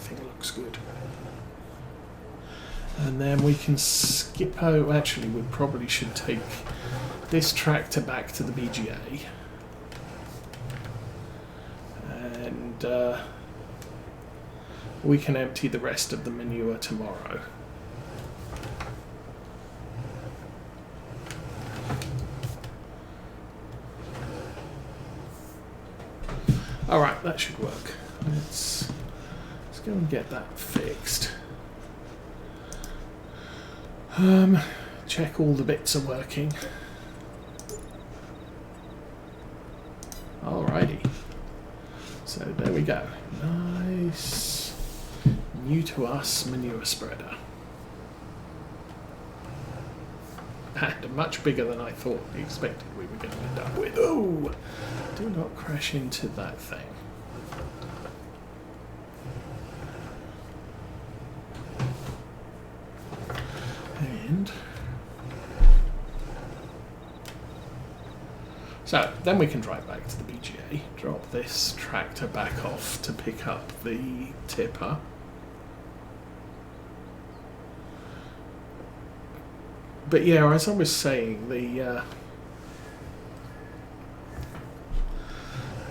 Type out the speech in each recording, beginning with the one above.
everything looks good. And then we can skip out. Actually, we probably should take this tractor back to the BGA. And we can empty the rest of the manure tomorrow. Alright, that should work. Let's go and get that fixed. Check all the bits are working. Alrighty. So there we go. Nice, new to us manure spreader. And much bigger than I thought expected we were going to end up with. Oh! Do not crash into that thing. And so then we can drive back to the BGA, drop this tractor back off to pick up the tipper. But yeah, as I was saying, the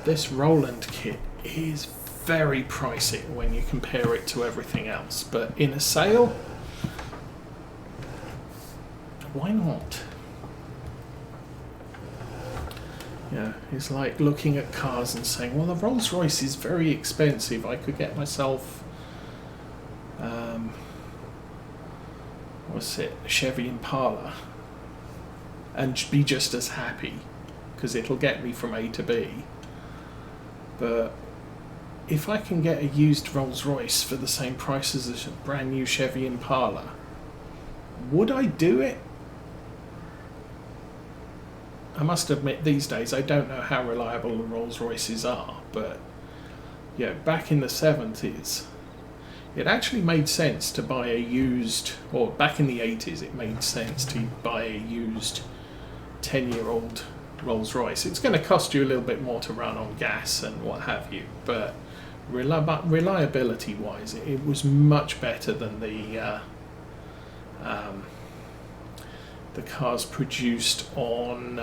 this Roland kit is very pricey when you compare it to everything else. But in a sale, why not? Yeah, it's like looking at cars and saying, well, the Rolls Royce is very expensive. I could get myself, what's it, a Chevy Impala, and be just as happy, because it'll get me from A to B. But if I can get a used Rolls Royce for the same price as a brand new Chevy Impala, would I do it? I must admit, these days I don't know how reliable the Rolls Royces are, but yeah, back in the 70s it actually made sense to buy a used, or back in the 80s it made sense to buy a used 10-year-old Rolls Royce. It's going to cost you a little bit more to run on gas and what have you, but reliability wise it was much better than the cars produced on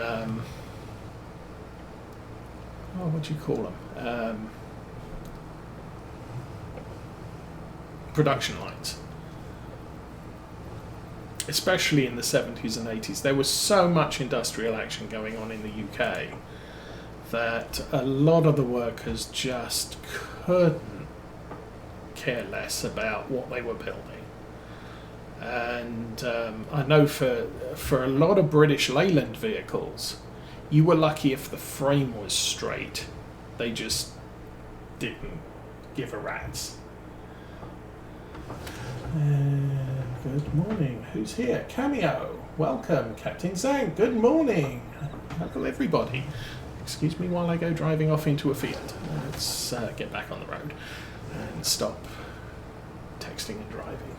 what do you call them, production lines, especially in the 70s and 80s. There was so much industrial action going on in the UK that a lot of the workers just couldn't care less about what they were building. And I know for a lot of British Leyland vehicles, you were lucky if the frame was straight. They just didn't give a rat's. Good morning. Who's here? Cameo. Welcome, Captain Zhang. Good morning. Hello, everybody. Excuse me while I go driving off into a field. Let's get back on the road and stop texting and driving.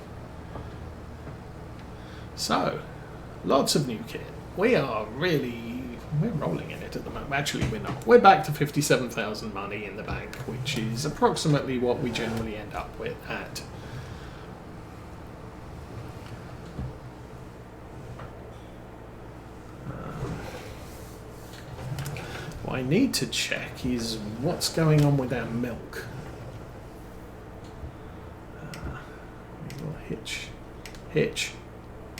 So, lots of new kit. We're rolling in it at the moment. Actually, we're not. We're back to 57,000 money in the bank, which is approximately what we generally end up with at. What I need to check is what's going on with our milk. Hitch.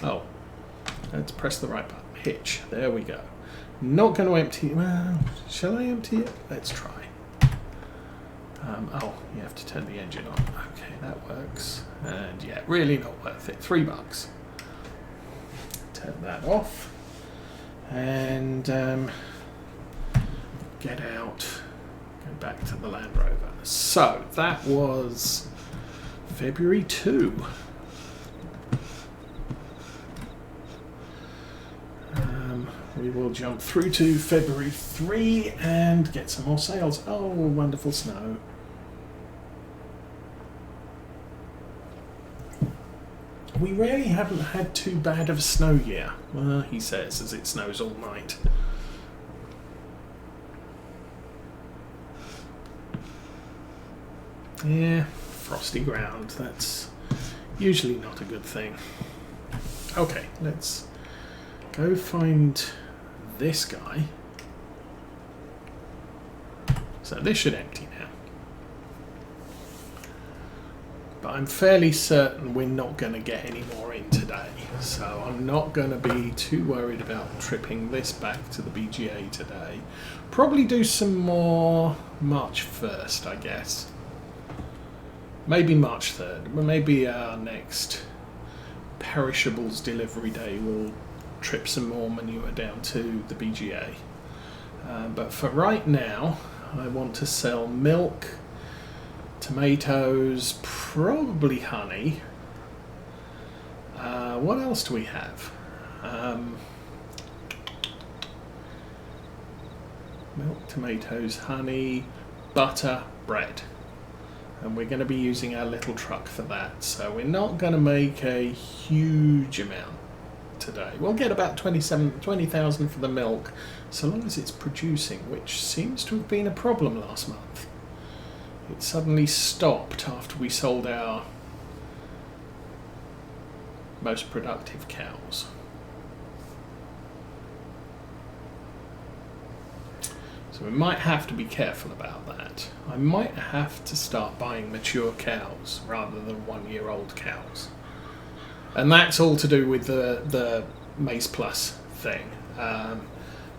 Oh, let's press the right button. Hitch. There we go. Not going to empty. Well, shall I empty it? Let's try. Oh, you have to turn the engine on. Okay, that works. And yeah, really not worth it. $3. Turn that off. And get out. Go back to the Land Rover. So that was February 2. We will jump through to February 3 and get some more sales. Oh, wonderful snow. We really haven't had too bad of a snow year, he says, as it snows all night. Yeah, frosty ground. That's usually not a good thing. Okay, let's go find this guy. So this should empty now. But I'm fairly certain we're not going to get any more in today. So I'm not going to be too worried about tripping this back to the BGA today. Probably do some more March 1st, I guess. Maybe March 3rd. Maybe our next perishables delivery day will trip some more manure down to the BGA. But for right now, I want to sell milk, tomatoes, probably honey. What else do we have? Milk, tomatoes, honey, butter, bread. And we're going to be using our little truck for that. So we're not going to make a huge amount today. We'll get about 20,000 for the milk, so long as it's producing, which seems to have been a problem last month. It suddenly stopped after we sold our most productive cows. So we might have to be careful about that. I might have to start buying mature cows rather than 1-year-old cows. And that's all to do with the Maize Plus thing.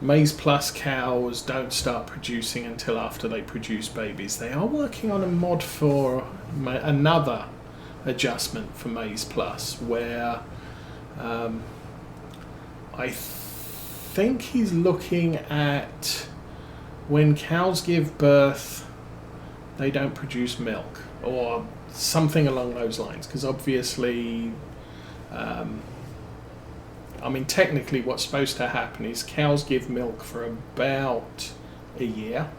Maize Plus cows don't start producing until after they produce babies. They are working on a mod for another adjustment for Maize Plus where I think he's looking at when cows give birth, they don't produce milk or something along those lines, because obviously I mean, technically what's supposed to happen is cows give milk for about a year,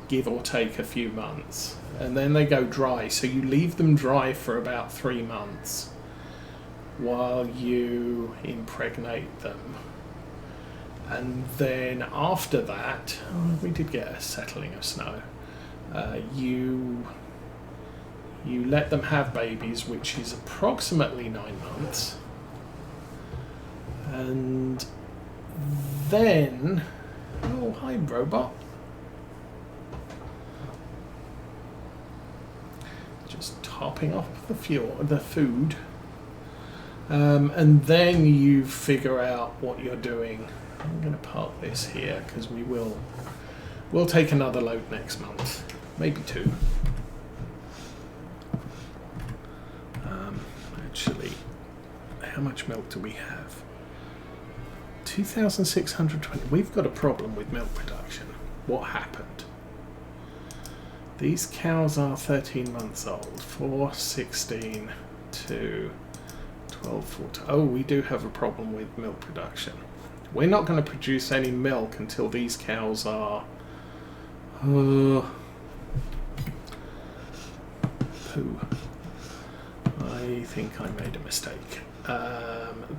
give or take a few months, and then they go dry. So you leave them dry for about 3 months while you impregnate them. And then after that, we did get a settling of snow. You let them have babies, which is approximately 9 months. And then, oh hi robot. Just topping off the food. And then you figure out what you're doing. I'm going to park this here because we'll take another load next month, maybe 2. Actually, how much milk do we have? 2,620. We've got a problem with milk production. What happened? These cows are 13 months old. 4, 16, 2, 12, 14. Oh, we do have a problem with milk production. We're not going to produce any milk until these cows are... poo. I think I made a mistake.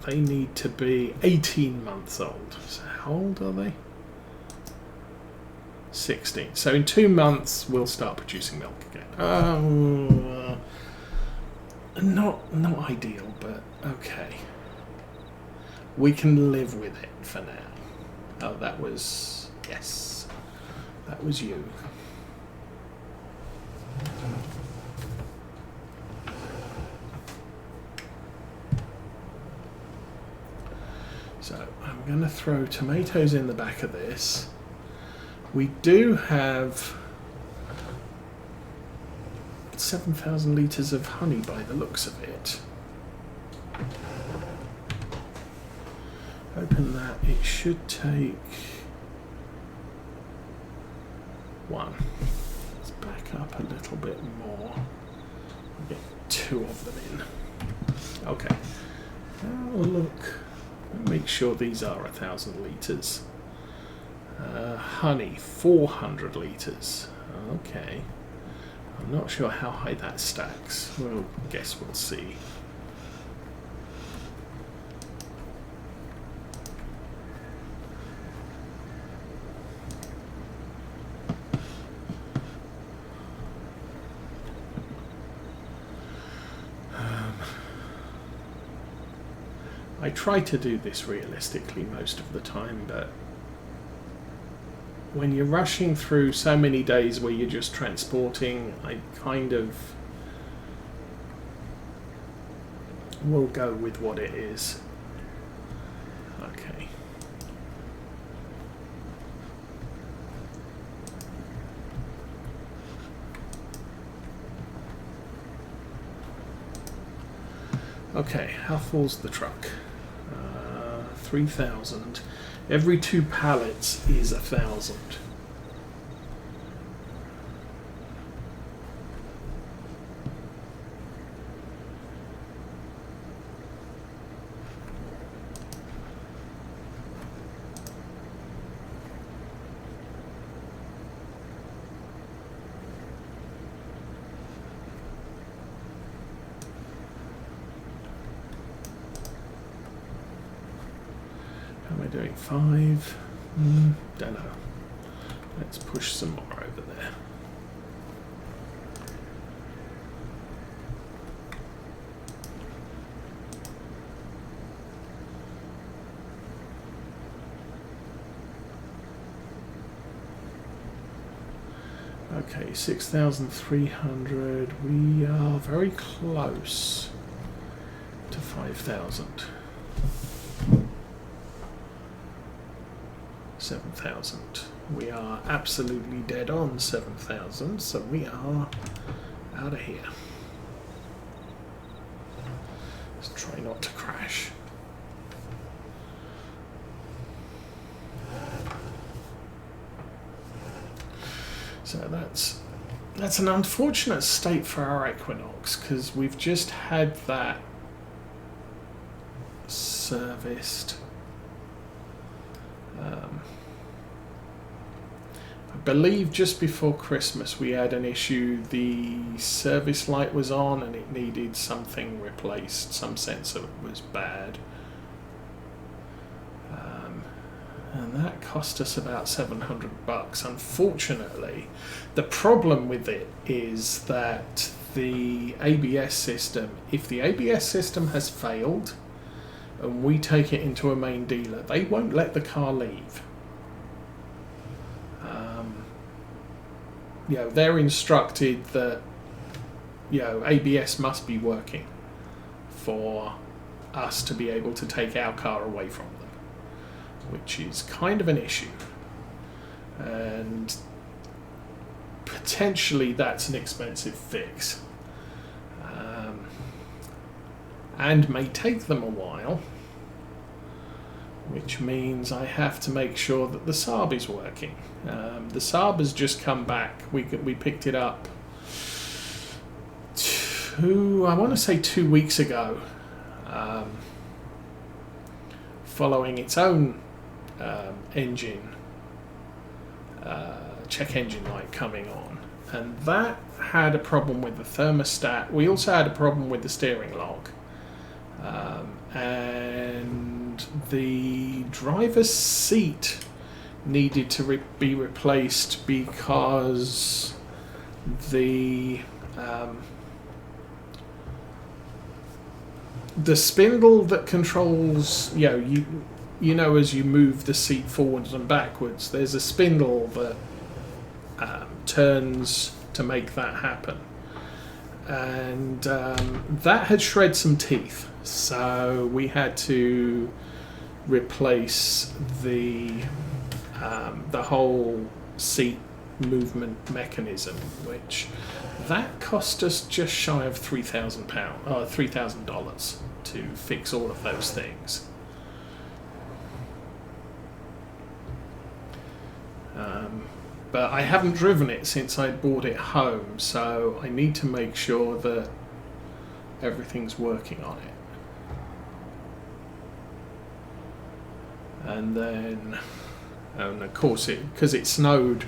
They need to be 18 months old. So how old are they? 16. So in 2 months we'll start producing milk again. Not ideal, but okay. We can live with it for now. Oh, that was... yes. That was you. So I'm going to throw tomatoes in the back of this. We do have 7,000 litres of honey by the looks of it. Open that. It should take 1. Let's back up a little bit more. We'll get 2 of them in. Okay. Now look. Make sure these are 1,000 litres. Honey, 400 litres. Okay. I'm not sure how high that stacks. Well, guess we'll see. I try to do this realistically most of the time, but when you're rushing through so many days where you're just transporting, I kind of will go with what it is. Okay. Okay, how full's the truck? 3,000. Every 2 pallets is 1,000. How am I doing? 5? Don't know. Let's push some more over there. Okay, 6,300. We are very close to 5,000. 7,000. We are absolutely dead on 7,000, so we are out of here. Let's try not to crash. So that's an unfortunate state for our Equinox, because we've just had that serviced. I believe just before Christmas we had an issue. The service light was on and it needed something replaced. Some sensor was bad. And that cost us about $700. Unfortunately, the problem with it is that the ABS system, if the ABS system has failed and we take it into a main dealer, they won't let the car leave. You know, they're instructed that, you know, ABS must be working for us to be able to take our car away from them, which is kind of an issue. And potentially that's an expensive fix. And may take them a while, which means I have to make sure that the Saab is working. The Saab has just come back. We picked it up I want to say 2 weeks ago, following its own engine, check engine light coming on. And that had a problem with the thermostat. We also had a problem with the steering log. And the driver's seat needed to be replaced because the spindle that controls, you know, as you move the seat forwards and backwards, there's a spindle that turns to make that happen. And that had shred some teeth, so we had to replace the whole seat movement mechanism, which that cost us just shy of $3,000 to fix all of those things. But I haven't driven it since I bought it home, so I need to make sure that everything's working on it. And then, and of course, because it snowed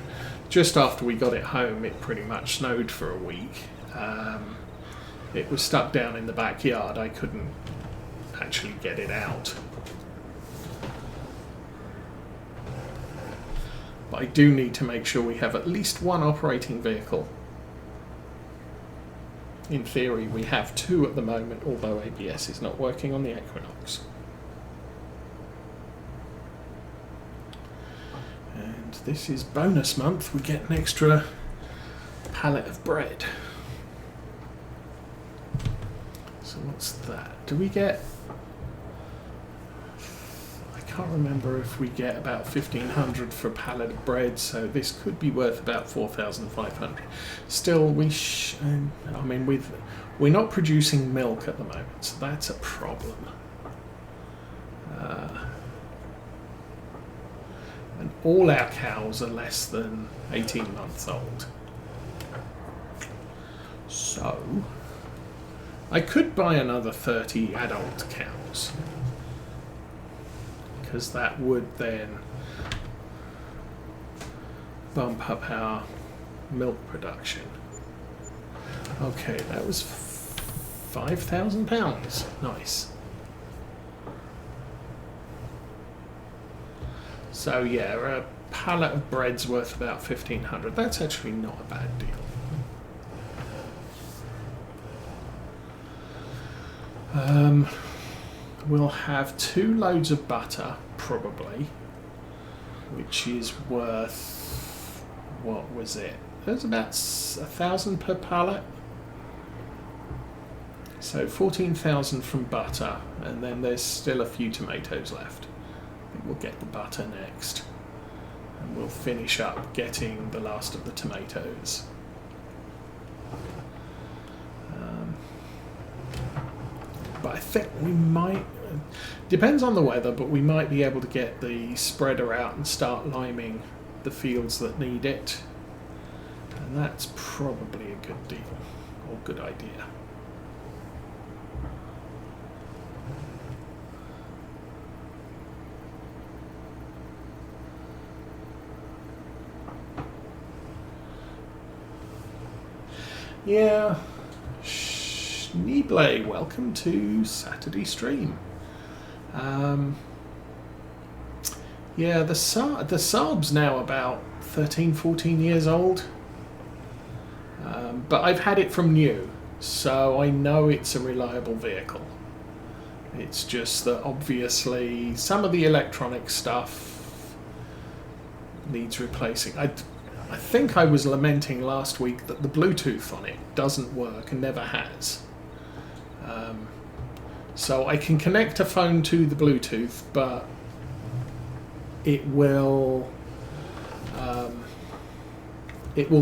just after we got it home, it pretty much snowed for a week. It was stuck down in the backyard. I couldn't actually get it out. But I do need to make sure we have at least one operating vehicle. In theory, we have 2 at the moment, although ABS is not working on the Equinox. this is bonus month, we get an extra pallet of bread. So what's that? Do we get... I can't remember if we get about 1,500 for a pallet of bread, so this could be worth about 4,500. Still, I mean, we're not producing milk at the moment, so that's a problem. And all our cows are less than 18 months old. So, I could buy another 30 adult cows, because that would then bump up our milk production. Okay, that was £5,000. Nice. So yeah, a pallet of bread's worth about 1,500. That's actually not a bad deal. We'll have 2 loads of butter, probably, which is worth, what was it? There's about 1,000 per pallet. So 14,000 from butter, and then there's still a few tomatoes left. I think we'll get the butter next, and we'll finish up getting the last of the tomatoes. But I think we might, depends on the weather, but we might be able to get the spreader out and start liming the fields that need it. And that's probably a good deal, or good idea. Yeah. Schneebley, welcome to Saturday stream. Yeah, the Saab's now about 13, 14 years old. But I've had it from new, so I know it's a reliable vehicle. It's just that obviously some of the electronic stuff needs replacing. I think I was lamenting last week that the Bluetooth on it doesn't work and never has. So I can connect a phone to the Bluetooth, but it will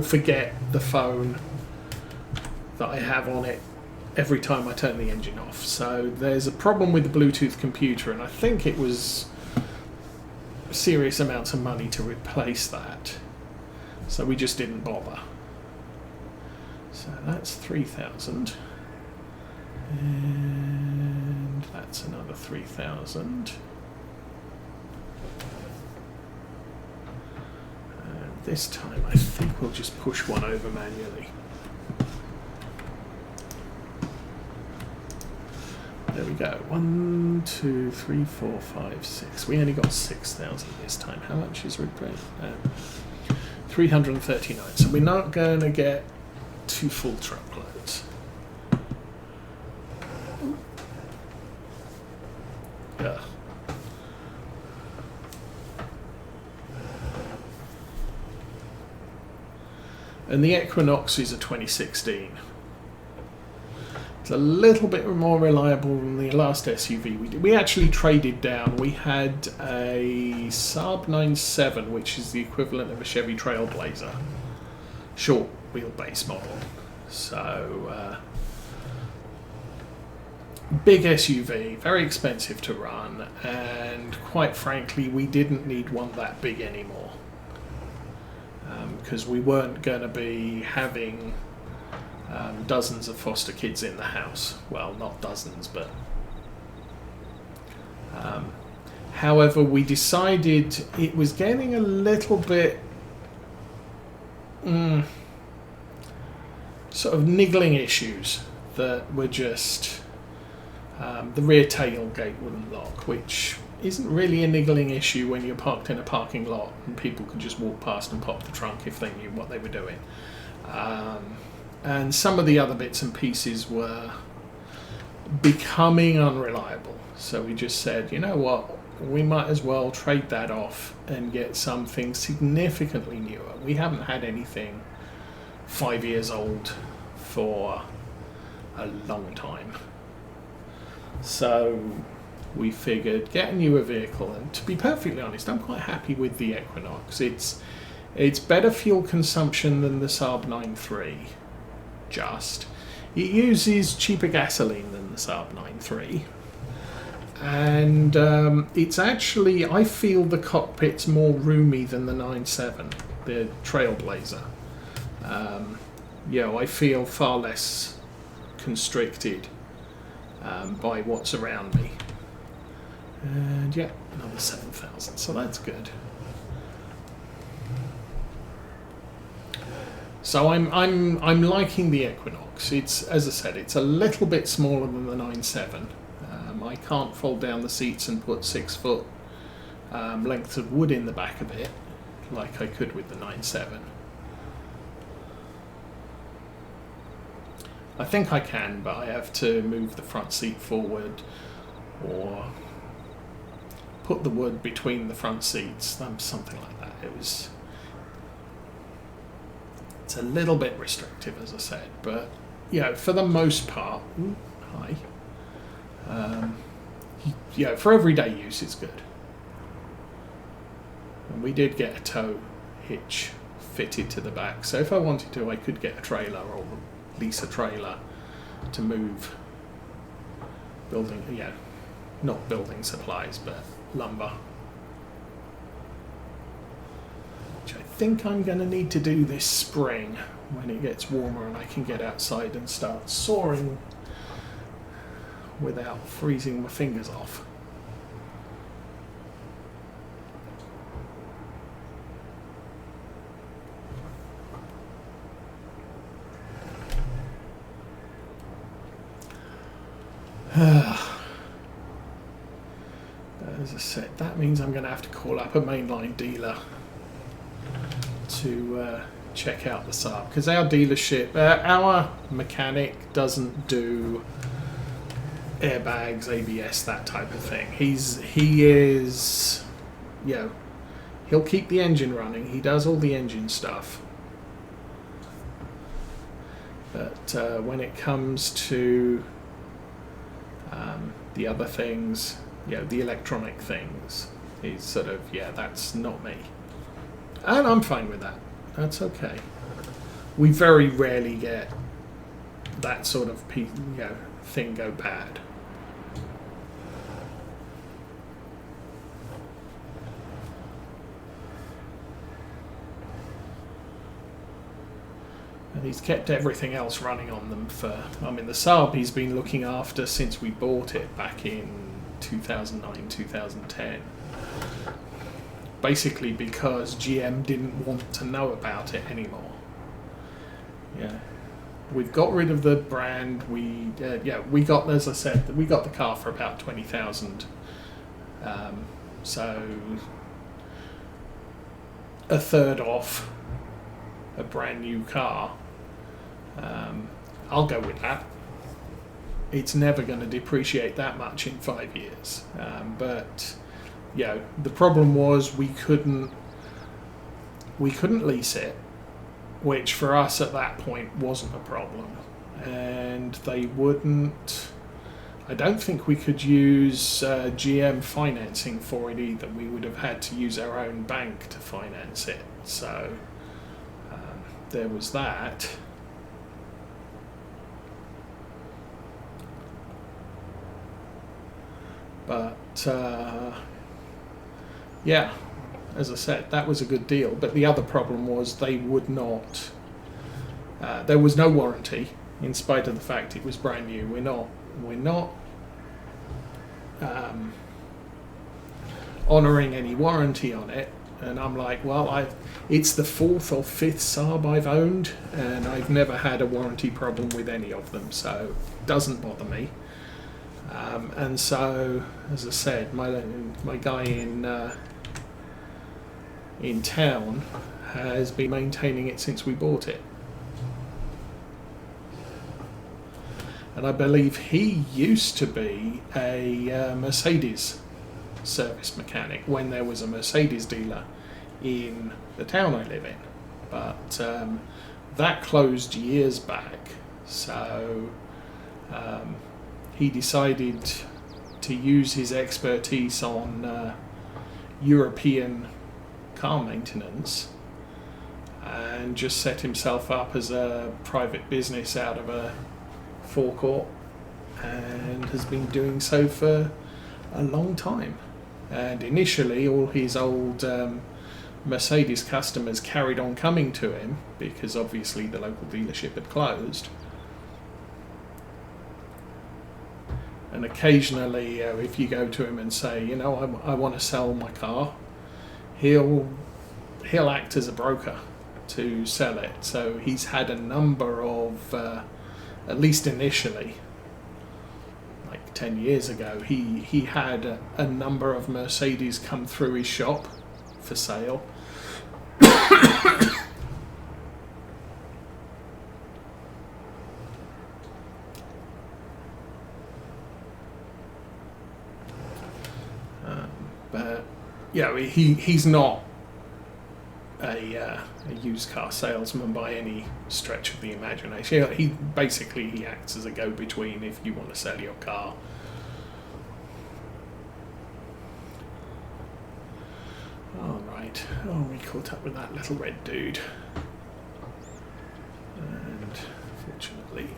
forget the phone that I have on it every time I turn the engine off. So there's a problem with the Bluetooth computer, and I think it was serious amounts of money to replace that. So we just didn't bother. So that's 3,000. And that's another 3,000. And this time I think we'll just push one over manually. There we go. 1, 2, 3, 4, 5, 6. We only got 6,000 this time. How much is replaced? 339. So we're not going to get 2 full truckloads. Yeah. And the Equinox is a 2016. It's a little bit more reliable than the last SUV we did. We actually traded down. We had a Saab 9.7, which is the equivalent of a Chevy Trailblazer, short wheelbase model. So big SUV, very expensive to run, and quite frankly we didn't need one that big anymore, because we weren't going to be having dozens of foster kids in the house. Well, not dozens, but however, we decided it was getting a little bit sort of niggling issues that were just the rear tailgate wouldn't lock, which isn't really a niggling issue when you're parked in a parking lot and people could just walk past and pop the trunk if they knew what they were doing. And some of the other bits and pieces were becoming unreliable. So we just said, you know what, we might as well trade that off and get something significantly newer. We haven't had anything 5 years old for a long time. So we figured get a newer vehicle, and to be perfectly honest, I'm quite happy with the Equinox. It's better fuel consumption than the Saab 9.3, just. It uses cheaper gasoline than the Saab 9.3. And it's actually, I feel the cockpit's more roomy than the 9.7, the Trailblazer. I feel far less constricted by what's around me. And yeah, another 7,000, so that's good. So I'm liking the Equinox. It's, as I said, it's a little bit smaller than the 9.7. I can't fold down the seats and put 6 foot lengths of wood in the back of it like I could with the 9.7. I think I can, but I have to move the front seat forward or put the wood between the front seats, something like that. It's a little bit restrictive, as I said, but for the most part, for everyday use it's good. And we did get a tow hitch fitted to the back, so if I wanted to I could get a trailer or lease a trailer to move not building supplies but lumber, which I think I'm going to need to do this spring when it gets warmer and I can get outside and start sawing without freezing my fingers off. As I said, that means I'm going to have to call up a mainline dealer to check out the Saab, because our dealership, our mechanic doesn't do airbags, ABS, that type of thing. He'll keep the engine running. He does all the engine stuff. But when it comes to the other things, the electronic things, he's sort of, that's not me. And I'm fine with that. That's okay. We very rarely get that sort of thing go bad. And he's kept everything else running on them the Saab he's been looking after since we bought it back in 2009, 2010. Basically because GM didn't want to know about it anymore. We've got rid of the brand. We got, as I said, we got the car for about 20,000. So a third off a brand new car. I'll go with that. It's never going to depreciate that much in 5 years. But the problem was we couldn't lease it, which for us at that point wasn't a problem. And they wouldn't. I don't think we could use GM financing for it either. We would have had to use our own bank to finance it. So there was that. But as I said, that was a good deal. But the other problem was they would not. There was no warranty, in spite of the fact it was brand new. We're not honouring any warranty on it. And I'm like, well, it's the 4th or 5th Saab I've owned, and I've never had a warranty problem with any of them, so it doesn't bother me. And so, as I said, my guy in town has been maintaining it since we bought it. And I believe he used to be a Mercedes service mechanic when there was a Mercedes dealer in the town I live in. But that closed years back, so he decided to use his expertise on European car maintenance and just set himself up as a private business out of a forecourt, and has been doing so for a long time. And initially all his old Mercedes customers carried on coming to him because obviously the local dealership had closed. And occasionally, if you go to him and say, you know, I want to sell my car, he'll act as a broker to sell it. So he's had a number of, at least initially, like 10 years ago, he had a number of Mercedes come through his shop for sale. But yeah, he's not a used car salesman by any stretch of the imagination. He acts as a go-between if you want to sell your car. All right. Oh, we caught up with that little red dude, and fortunately.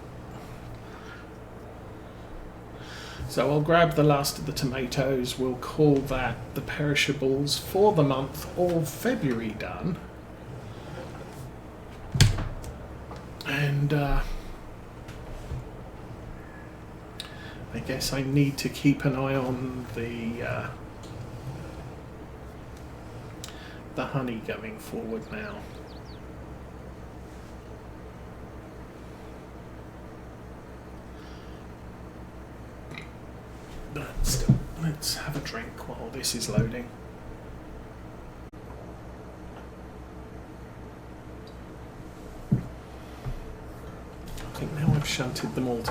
So I'll grab the last of the tomatoes. We'll call that the perishables for the month of February done. And I guess I need to keep an eye on the honey going forward now. But still, let's have a drink while this is loading. I think now I've shunted them all together.